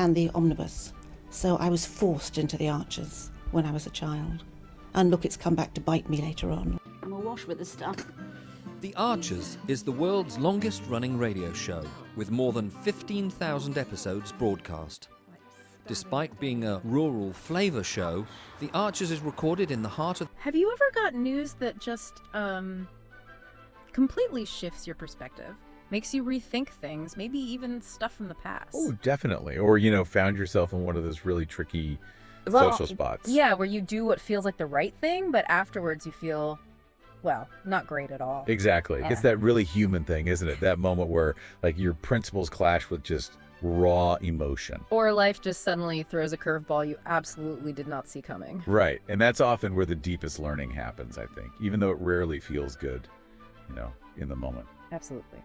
and the omnibus. So I was forced into the Archers when I was a child. And look, it's come back to bite me later on. I'm awash with this stuff. The Archers is the world's longest-running radio show, with more than 15,000 episodes broadcast. Despite being a rural flavour show, The Archers is recorded in the heart of... Have you ever got news that just, completely shifts your perspective? Makes you rethink things, maybe even stuff from the past? Oh, definitely. Or, found yourself in one of those really tricky social spots. Yeah, where you do what feels like the right thing, but afterwards you feel, well, not great at all. Exactly. Yeah. It's that really human thing, isn't it? That moment where, like, your principles clash with just raw emotion. Or life just suddenly throws a curveball you absolutely did not see coming. Right. And that's often where the deepest learning happens, I think, even though it rarely feels good, in the moment. Absolutely.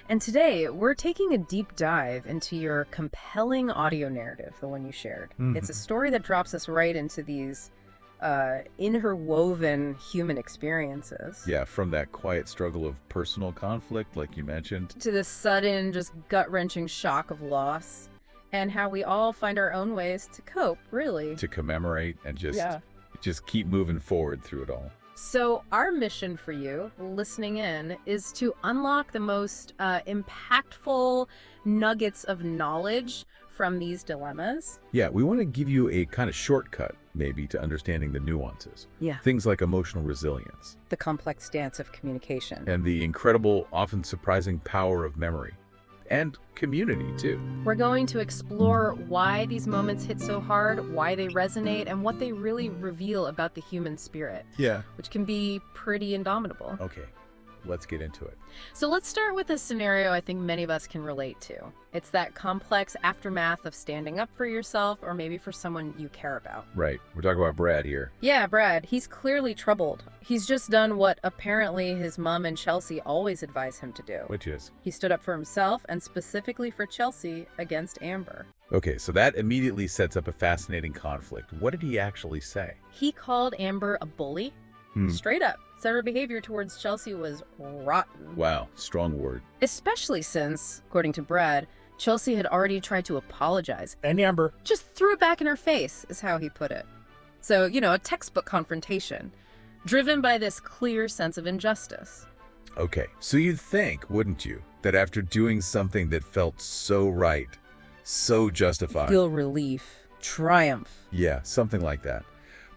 And today, we're taking a deep dive into your compelling audio narrative, the one you shared. It's a story that drops us right into these interwoven human experiences. Yeah, from that quiet struggle of personal conflict, like you mentioned, to the sudden, just gut-wrenching shock of loss, and how we all find our own ways to cope, really. to commemorate and just keep moving forward through it all. So our mission for you, listening in, is to unlock the most impactful nuggets of knowledge from these dilemmas. Yeah, we want to give you a kind of shortcut, maybe, to understanding the nuances. Yeah. Things like emotional resilience The complex dance of communication. and the incredible, often surprising power of memory. And community, too. We're going to explore why these moments hit so hard, why they resonate, and what they really reveal about the human spirit, Yeah. which can be pretty indomitable. Okay, let's get into it. So let's start with a scenario I think many of us can relate to. It's that complex aftermath of standing up for yourself or maybe for someone you care about. Right, we're talking about Brad here. Yeah, Brad, he's clearly troubled. He's just done what apparently his mom and Chelsea always advise him to do. Which is? He stood up for himself and specifically for Chelsea against Amber. Okay, so that immediately sets up a fascinating conflict. What did he actually say? He called Amber a bully. Straight up. Said her behavior towards Chelsea was rotten. Wow, strong word. Especially since, according to Brad, Chelsea had already tried to apologize. And Amber. Just threw it back in her face, is how he put it. So, a textbook confrontation, driven by this clear sense of injustice. Okay, so you'd think, wouldn't you, that after doing something that felt so right, so justified. Feel relief, triumph. Yeah, something like that.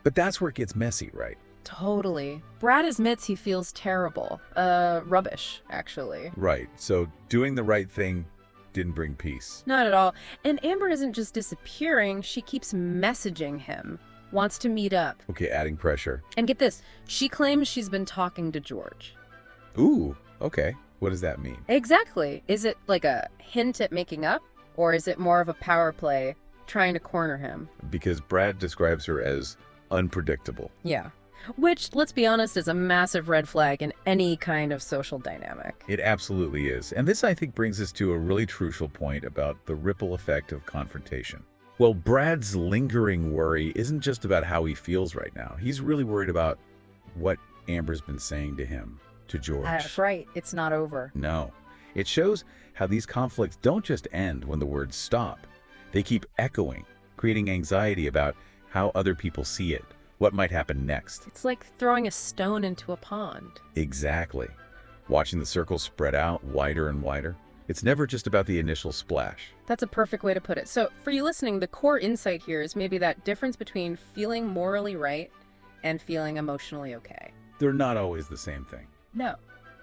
But that's where it gets messy, right? Totally. Brad admits he feels terrible. Rubbish, actually. Right, so doing the right thing didn't bring peace. Not at all. And Amber isn't just disappearing, she keeps messaging him. Wants to meet up. Okay, adding pressure. And get this, she claims she's been talking to George. Ooh, okay. What does that mean? Exactly. Is it like a hint at making up? Or is it more of a power play, trying to corner him? Because Brad describes her as unpredictable. Yeah. Which, let's be honest, is a massive red flag in any kind of social dynamic. It absolutely is. And this, I think, brings us to a really crucial point about the ripple effect of confrontation. Well, Brad's lingering worry isn't just about how he feels right now. He's really worried about what Amber's been saying to him, to George. That's right. It's not over. No. It shows how these conflicts don't just end when the words stop. They keep echoing, creating anxiety about how other people see it, what might happen next. It's like throwing a stone into a pond. Exactly. Watching the circle spread out wider and wider. It's never just about the initial splash. That's a perfect way to put it. So for you listening, the core insight here is maybe that difference between feeling morally right and feeling emotionally okay. They're not always the same thing. No.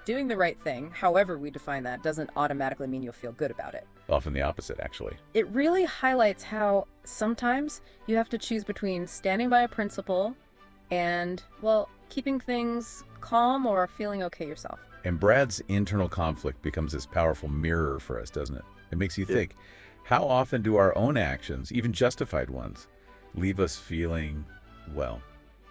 Doing the right thing, however we define that, doesn't automatically mean you'll feel good about it. Often the opposite, actually. It really highlights how sometimes you have to choose between standing by a principle and, well, keeping things calm or feeling okay yourself. And Brad's internal conflict becomes this powerful mirror for us, doesn't it? It makes you think, how often do our own actions, even justified ones, leave us feeling, well,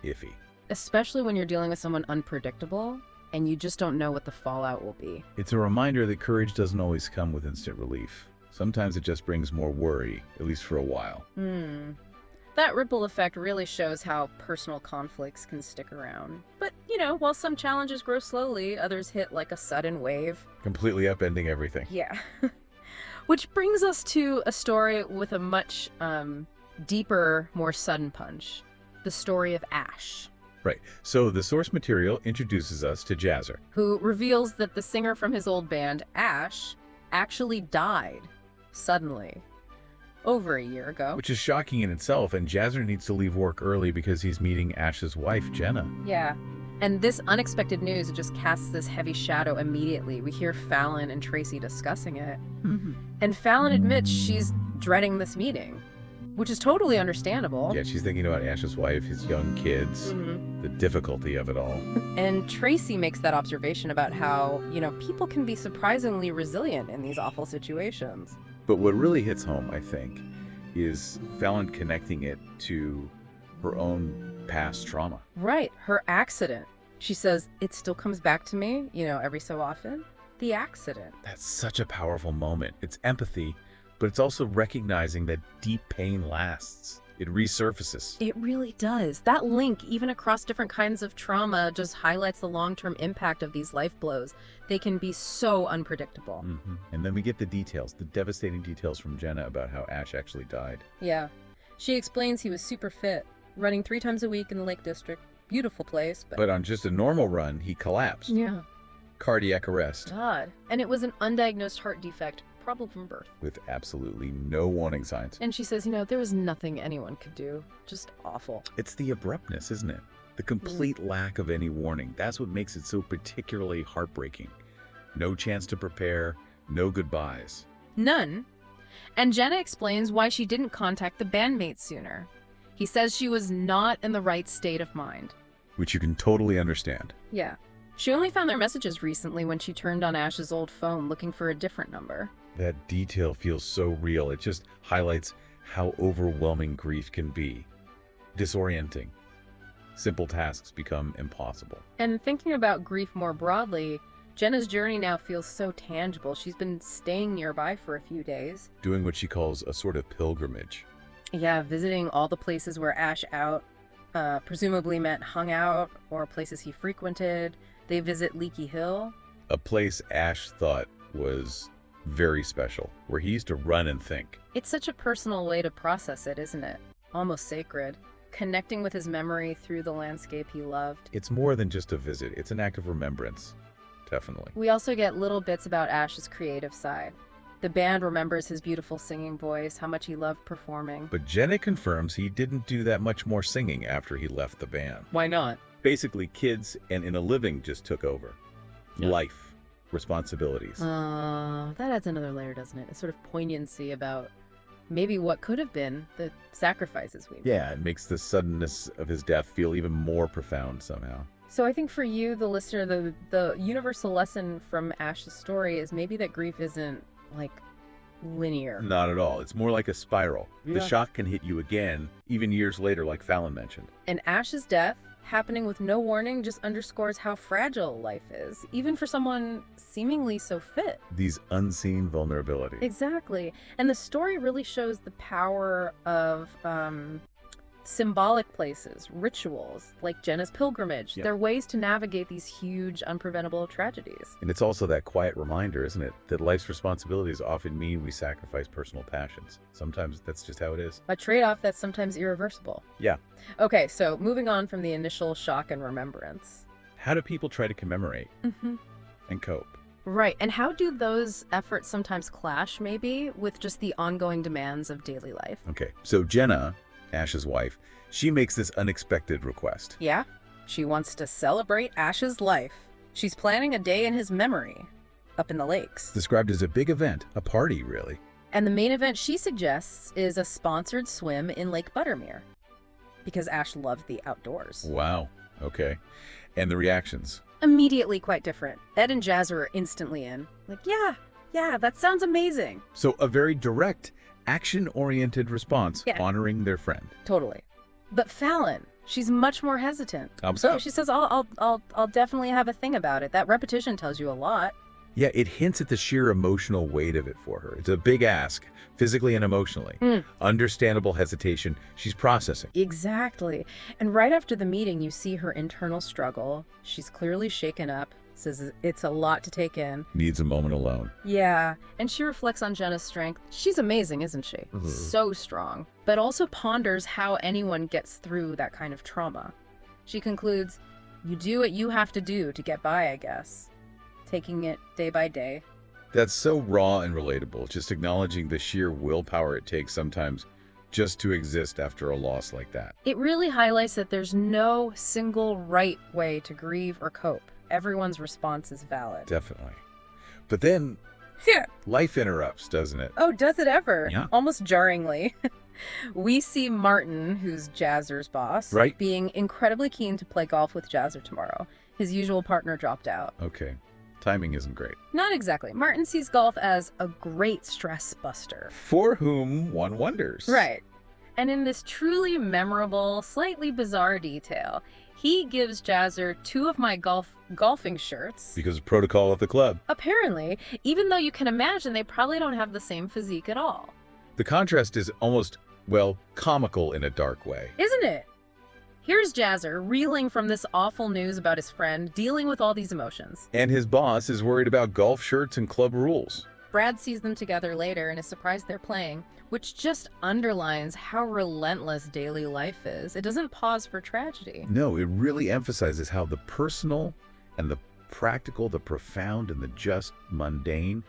iffy? Especially when you're dealing with someone unpredictable and you just don't know what the fallout will be. It's a reminder that courage doesn't always come with instant relief. Sometimes it just brings more worry, at least for a while. That ripple effect really shows how personal conflicts can stick around. But, while some challenges grow slowly, others hit like a sudden wave. Completely upending everything. Yeah. Which brings us to a story with a much deeper, more sudden punch. The story of Ash, Right. So the source material introduces us to Jazzer. who reveals that the singer from his old band, Ash, actually died suddenly over a year ago. Which is shocking in itself, and Jazzer needs to leave work early because he's meeting Ash's wife, Jenna. Yeah. And this unexpected news just casts this heavy shadow immediately. We hear Fallon and Tracy discussing it. And Fallon admits she's dreading this meeting, which is totally understandable. Yeah, she's thinking about Ash's wife, his young kids, the difficulty of it all. And Tracy makes that observation about how, people can be surprisingly resilient in these awful situations. But what really hits home, I think, is Fallon connecting it to her own past trauma. Right, her accident. She says, it still comes back to me, every so often. The accident. That's such a powerful moment. It's empathy, but it's also recognizing that deep pain lasts. It resurfaces. It really does. That link, even across different kinds of trauma, just highlights the long-term impact of these life blows. They can be so unpredictable. And then we get the details, the devastating details from Jenna about how Ash actually died. Yeah. She explains he was super fit, running 3 times a week in the Lake District. Beautiful place, but... But on just a normal run, he collapsed. Yeah. Cardiac arrest. God. And it was an undiagnosed heart defect, probably from birth. With absolutely no warning signs. And she says, there was nothing anyone could do. Just awful. It's the abruptness, isn't it? The complete lack of any warning. That's what makes it so particularly heartbreaking. No chance to prepare, no goodbyes. None. And Jenna explains why she didn't contact the bandmates sooner. He says she was not in the right state of mind. Which you can totally understand. Yeah. She only found their messages recently when she turned on Ash's old phone looking for a different number. That detail feels so real. It just highlights how overwhelming grief can be. Disorienting. Simple tasks become impossible. And thinking about grief more broadly, Jenna's journey now feels so tangible. She's been staying nearby for a few days. Doing what she calls a sort of pilgrimage. Yeah, visiting all the places where Ash presumably meant hung out, or places he frequented. They visit Leaky Hill. A place Ash thought was very special, where he used to run and think. It's such a personal way to process it, isn't it? Almost sacred. Connecting with his memory through the landscape he loved. It's more than just a visit. It's an act of remembrance. Definitely. We also get little bits about Ash's creative side. The band remembers his beautiful singing voice, how much he loved performing. But Jenna confirms he didn't do that much more singing after he left the band. Why not? Basically, kids and in a living just took over. Yeah. Life, responsibilities. That adds another layer, doesn't it? A sort of poignancy about maybe what could have been the sacrifices we made. Yeah, it makes the suddenness of his death feel even more profound somehow. So I think for you, the listener, the universal lesson from Ash's story is maybe that grief isn't, linear. Not at all. It's more like a spiral. Yeah. The shock can hit you again, even years later, like Fallon mentioned. And Ash's death, happening with no warning, just underscores how fragile life is, even for someone seemingly so fit. These unseen vulnerabilities. Exactly. And the story really shows the power of symbolic places, rituals, like Jenna's pilgrimage. Yeah. They're ways to navigate these huge, unpreventable tragedies. And it's also that quiet reminder, isn't it, that life's responsibilities often mean we sacrifice personal passions. Sometimes that's just how it is. A trade-off that's sometimes irreversible. Yeah. Okay, so moving on from the initial shock and remembrance. How do people try to commemorate and cope? Right, and how do those efforts sometimes clash, maybe, with just the ongoing demands of daily life? Okay, so Jenna, Ash's wife, she makes this unexpected request. Yeah, she wants to celebrate Ash's life. She's planning a day in his memory, up in the lakes. Described as a big event, a party, really. And the main event she suggests is a sponsored swim in Lake Buttermere, because Ash loved the outdoors. Wow, okay. And the reactions? Immediately quite different. Ed and Jazzer are instantly in. Yeah, that sounds amazing. So a very direct, action-oriented response, Yeah. honoring their friend. Totally. But Fallon, she's much more hesitant. So She says, I'll definitely have a thing about it. That repetition tells you a lot. yeah, it hints at the sheer emotional weight of it for her. It's a big ask, physically and emotionally. Understandable hesitation. She's processing. Exactly. And right after the meeting, you see her internal struggle. She's clearly shaken up. Says it's a lot to take in. Needs a moment alone. Yeah, and she reflects on Jenna's strength. She's amazing, isn't she? So strong. But also ponders how anyone gets through that kind of trauma. She concludes, you do what you have to do to get by, I guess. Taking it day by day. That's so raw and relatable, just acknowledging the sheer willpower it takes sometimes just to exist after a loss like that. It really highlights that there's no single right way to grieve or cope. Everyone's response is valid. Definitely. But then Yeah. life interrupts, doesn't it? Oh, does it ever? Yeah. Almost jarringly. We see Martin, who's Jazzer's boss, Right. being incredibly keen to play golf with Jazzer tomorrow. His usual partner dropped out. Okay. Timing isn't great. Not exactly. Martin sees golf as a great stress buster. For whom one wonders. Right. And in this truly memorable, slightly bizarre detail, he gives Jazzer 2 of my golfing shirts. Because of protocol of the club. Apparently, even though you can imagine they probably don't have the same physique at all. The contrast is almost, well, comical in a dark way. Isn't it? Here's Jazzer reeling from this awful news about his friend, dealing with all these emotions. And his boss is worried about golf shirts and club rules. Brad sees them together later and is surprised they're playing, which just underlines how relentless daily life is. It doesn't pause for tragedy. No, it really emphasizes how the personal and the practical, the profound and the just mundane,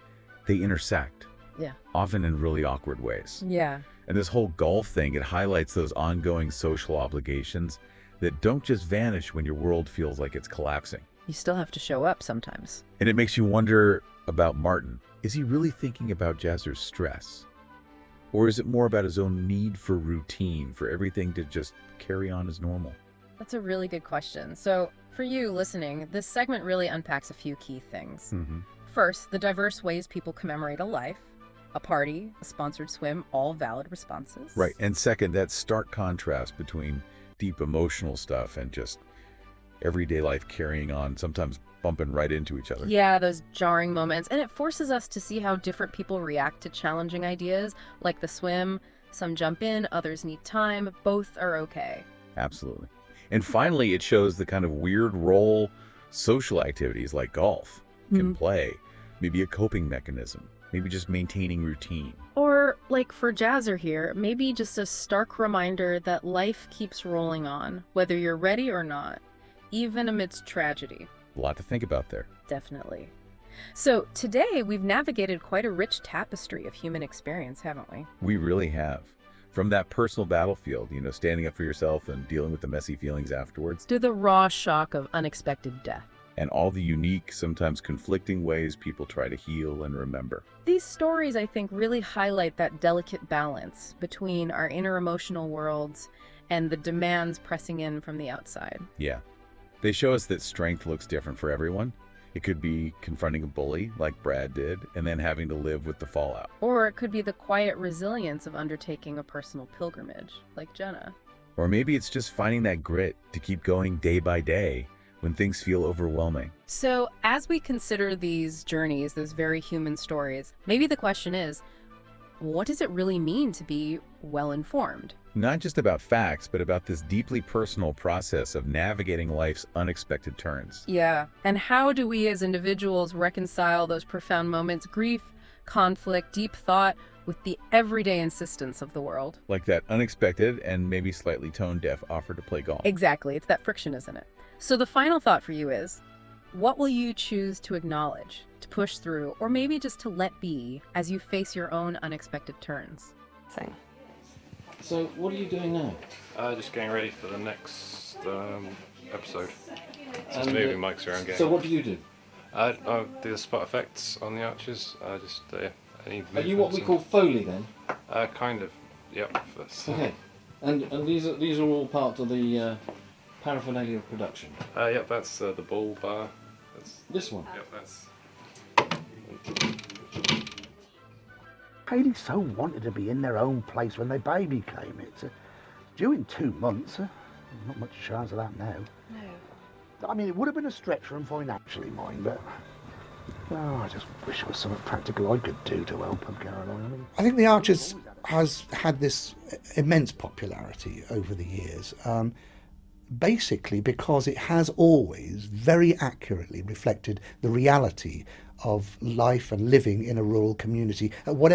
they intersect. Yeah. Often in really awkward ways. Yeah. And this whole golf thing, it highlights those ongoing social obligations that don't just vanish when your world feels like it's collapsing. You still have to show up sometimes. And it makes you wonder about Martin. Is he really thinking about Jazzer's stress? Or is it more about his own need for routine, for everything to just carry on as normal? That's a really good question. So, for you listening, this segment really unpacks a few key things. First, the diverse ways people commemorate a life. A party, a sponsored swim, all valid responses. Right. And second, that stark contrast between deep emotional stuff and just everyday life carrying on, sometimes bumping right into each other. Yeah, those jarring moments. And it forces us to see how different people react to challenging ideas, like the swim. Some jump in, others need time. Both are okay. Absolutely. And finally, it shows the kind of weird role social activities like golf can play. Maybe a coping mechanism. Maybe just maintaining routine. Or, like for Jazzer here, maybe just a stark reminder that life keeps rolling on, whether you're ready or not, even amidst tragedy. A lot to think about there. Definitely. So today, we've navigated quite a rich tapestry of human experience, haven't we? We really have. From that personal battlefield, standing up for yourself and dealing with the messy feelings afterwards, To the raw shock of unexpected death. and all the unique, sometimes conflicting ways people try to heal and remember. These stories, I think, really highlight that delicate balance between our inner emotional worlds and the demands pressing in from the outside. Yeah. They show us that strength looks different for everyone. It could be confronting a bully, like Brad did, and then having to live with the fallout. Or it could be the quiet resilience of undertaking a personal pilgrimage, like Jenna. Or maybe it's just finding that grit to keep going day by day when things feel overwhelming. So, as we consider these journeys, those very human stories, maybe the question is, what does it really mean to be well-informed? Not just about facts, but about this deeply personal process of navigating life's unexpected turns. Yeah. And how do we as individuals reconcile those profound moments, grief, conflict, deep thought, with the everyday insistence of the world? Like that unexpected and maybe slightly tone-deaf offer to play golf. Exactly. It's that friction, isn't it? So the final thought for you is, what will you choose to acknowledge, to push through, or maybe just to let be as you face your own unexpected turns? So, what are you doing now? Just getting ready for the next episode. Just And, moving mics around. So, what do you do? I do the spot effects on the arches. Any Are you what we movements call Foley then? and- kind of. Yep. That's, Okay. And these are all part of the paraphernalia of production. yep. That's the ball bar. That's, This one. yep. That's. Hayley so wanted to be in their own place when their baby came. It's due in 2 months. Not much chance of that now. No. I mean, it would have been a stretch for them financially, mind, but I just wish there was something practical I could do to help them, Caroline. I think The Archers has had this immense popularity over the years. basically because it has always very accurately reflected the reality of life and living in a rural community at whatever